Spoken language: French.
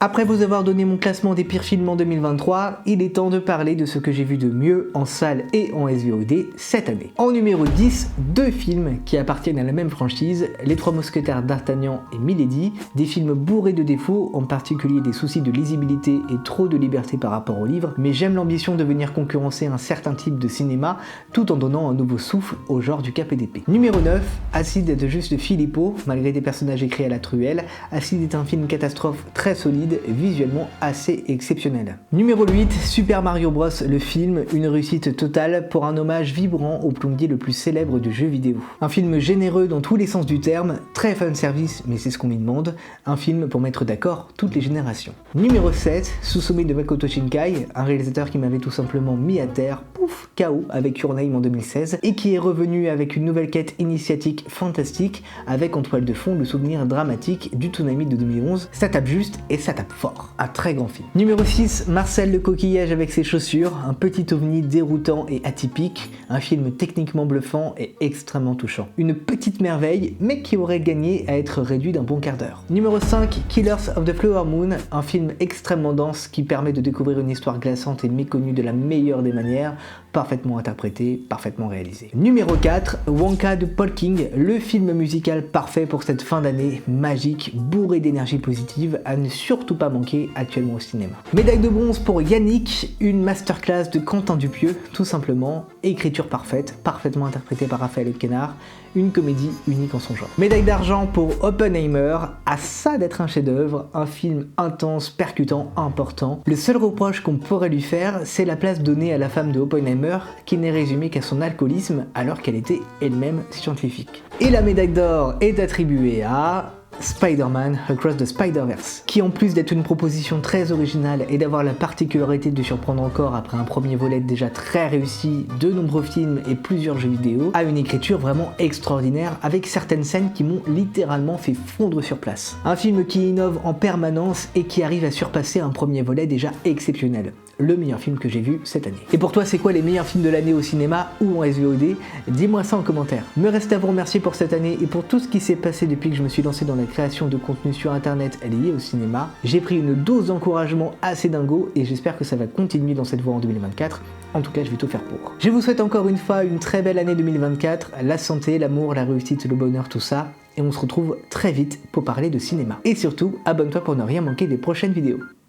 Après vous avoir donné mon classement des pires films en 2023, il est temps de parler de ce que j'ai vu de mieux en salle et en SVOD cette année. En numéro 10, deux films qui appartiennent à la même franchise, Les Trois Mousquetaires d'Artagnan et Milady, des films bourrés de défauts, en particulier des soucis de lisibilité et trop de liberté par rapport au livre, mais j'aime l'ambition de venir concurrencer un certain type de cinéma tout en donnant un nouveau souffle au genre du KPDP. Numéro 9, Acide de Juste Philippot, malgré des personnages écrits à la truelle, Acide est un film catastrophe très solide, visuellement assez exceptionnel. Numéro 8, Super Mario Bros, le film, une réussite totale pour un hommage vibrant au plombier le plus célèbre du jeu vidéo. Un film généreux dans tous les sens du terme, très fan service, mais c'est ce qu'on lui demande, un film pour mettre d'accord toutes les générations. Numéro 7, Suzume de Makoto Shinkai, un réalisateur qui m'avait tout simplement mis à terre, pouf, KO avec Your Name en 2016, et qui est revenu avec une nouvelle quête initiatique fantastique, avec en toile de fond le souvenir dramatique du tsunami de 2011. Ça tape juste et ça tape fort. Un très grand film. Numéro 6, Marcel le coquillage avec ses chaussures, un petit ovni déroutant et atypique, un film techniquement bluffant et extrêmement touchant. Une petite merveille, mais qui aurait gagné à être réduit d'un bon quart d'heure. Numéro 5, Killers of the Flower Moon, un film extrêmement dense qui permet de découvrir une histoire glaçante et méconnue de la meilleure des manières, parfaitement interprété, parfaitement réalisé. Numéro 4, Wonka de Paul King, le film musical parfait pour cette fin d'année, magique, bourré d'énergie positive, à ne surtout pas manquer actuellement au cinéma. Médaille de bronze pour Yannick, une masterclass de Quentin Dupieux, tout simplement, écriture parfaite, parfaitement interprétée par Raphaël Quenard, une comédie unique en son genre. Médaille d'argent pour Oppenheimer, à ça d'être un chef-d'œuvre, un film intense, percutant, important. Le seul reproche qu'on pourrait lui faire, c'est la place donnée à la femme de Oppenheimer, qui n'est résumée qu'à son alcoolisme, alors qu'elle était elle-même scientifique. Et la médaille d'or est attribuée à Spider-Man Across the Spider-Verse, qui en plus d'être une proposition très originale et d'avoir la particularité de surprendre encore après un premier volet déjà très réussi, de nombreux films et plusieurs jeux vidéo, a une écriture vraiment extraordinaire avec certaines scènes qui m'ont littéralement fait fondre sur place. Un film qui innove en permanence et qui arrive à surpasser un premier volet déjà exceptionnel. Le meilleur film que j'ai vu cette année. Et pour toi, c'est quoi les meilleurs films de l'année au cinéma ou en SVOD? Dis-moi ça en commentaire. Me reste à vous remercier pour cette année et pour tout ce qui s'est passé depuis que je me suis lancé dans la création de contenu sur internet lié au cinéma. J'ai pris une dose d'encouragement assez dingo et j'espère que ça va continuer dans cette voie en 2024. En tout cas, je vais tout faire pour. Je vous souhaite encore une fois une très belle année 2024, la santé, l'amour, la réussite, le bonheur, tout ça. Et on se retrouve très vite pour parler de cinéma. Et surtout, abonne-toi pour ne rien manquer des prochaines vidéos.